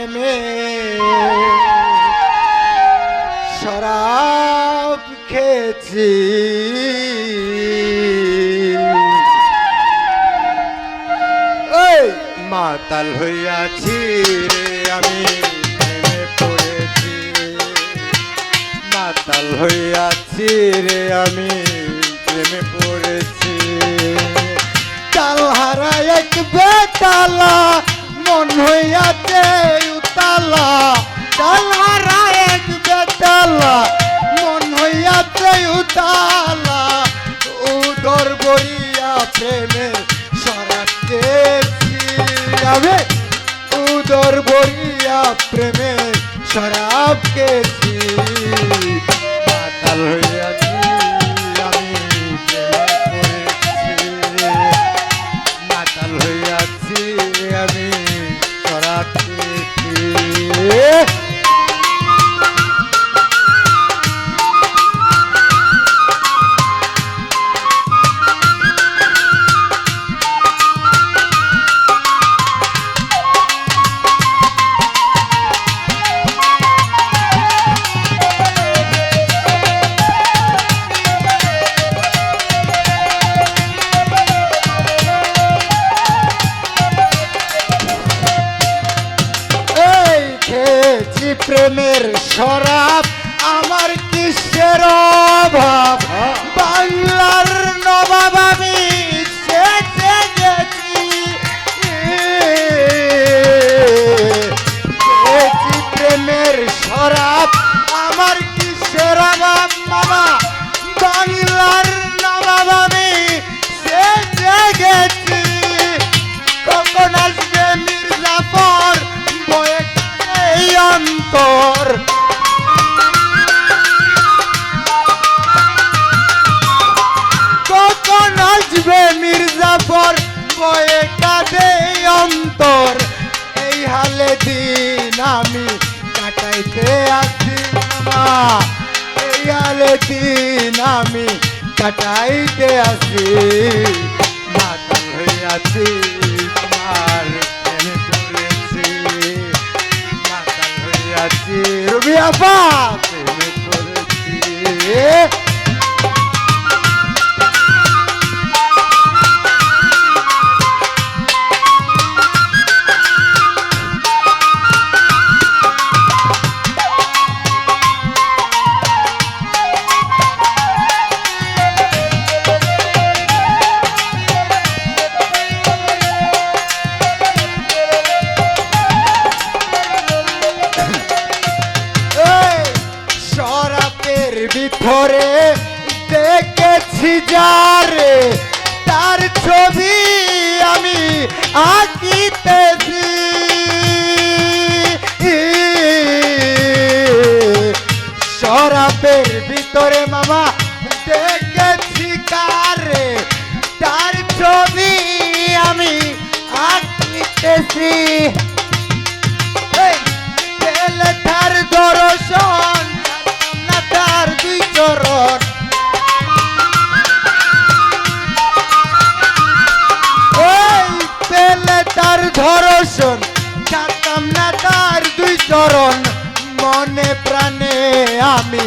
প্রেমে শরাব খেয়েছি মাতাল হইয়াছি রে আমি প্রেমে পড়েছি মাতাল হইয়াছি রে আমি প্রেমে পড়েছি তাল হারা এক বেতালা মন হইয়াছে উতালা তাল হারা এক বেতালা মন হইয়াছে উতালা উদর বইয়া প্রেমে শরাব খেয়েছি আমি উদর বইয়া প্রেমে শরাব খেয়েছি মাতাল হইয়াছি আমি প্রেমে পড়েছি মাতাল হইয়াছি আমি শরাব খেয়েছি প্রেমের শরাব আমার কিসের অভাব বাংলার নবাব আমি সেজে গেছি প্রেমের শরাব আমার কিসের অভাব মামা বাংলার নবাব আমি সেজে গেছি কখন আসবে মির্জাফর বয়ে অন্তর কখন আসবে মির্জাফর বয়ে কাঁদে অন্তর এই হালে দিন আমি কাটাইতে আসি মামা এই হালে দিন আমি কাটাইতে আসি মাতাল হইয়াছি তোমার প্রেমে পড়েছি রবি আপা প্রেমে পড়েছি ভিতরে দেখেছি যারে তার ছবি আমি আঁকিতেছি শরাবের ভিতরে মামা দেখেছি কারে তার ছবি আমি আঁকিতেছি তার দর্শন তার দুই চরণ ওই পেলে তার ধর্ষণ জানতাম না তার দুই চরণ মনে প্রাণে আমি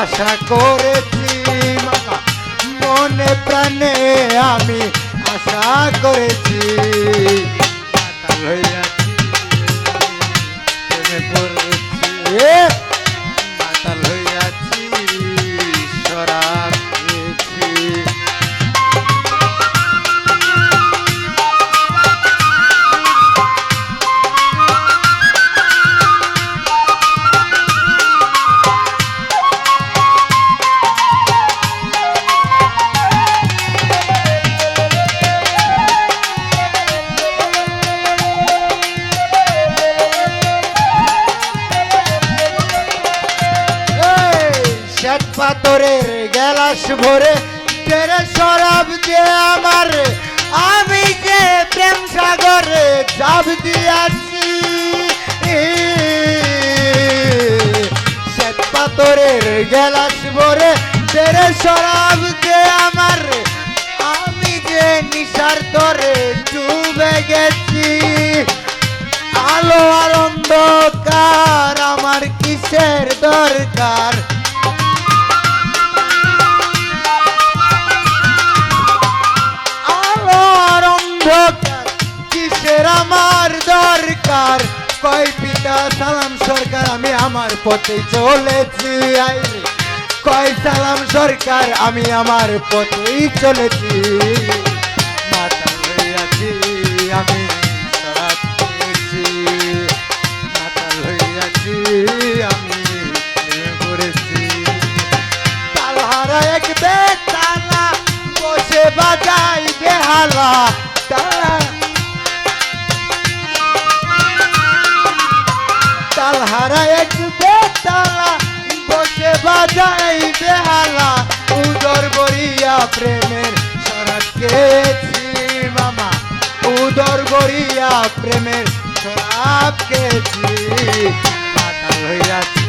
আশা করেছি মামা মনে প্রাণে আমি আশা করেছি মাতাল হইয়াছি প্রেমে পড়েছি মাতাল হইয়াছি শরাব খেয়েছি পাথরের গেলাস ভরে তেরে শরাব দিয়ে আমার আমি যে প্রেম সাগরে চাপ দিয়াছি শ্বেত পাথরের গেলাস ভরে তেরে শরাব দিয়ে আমার আমি যে নিশার তরে ডুবে গেছি আলো আর অন্ধ কিসের দরকার আলোর অন্ধকার কিসের আমার দরকার কয় পিতা সালাম সরকার আমি আমার পথে চলেছি আইরে কয় সালাম সরকার আমি আমার পথেই চলেছি মাতাল হইয়াছি আমি শরাব খেয়েছি মাতাল হইয়াছি আমি প্রেমে পড়েছি তালহারা এক বেতালা বসে বাজাই বেহালা তালহারা এক বেতালা বসে বাজাই বেহালা উদর বরিয়া প্রেমের শরাব খেয়েছি মামা উদর বরিয়া প্রেমের শরাব খেয়েছি মাতাল হইয়াছি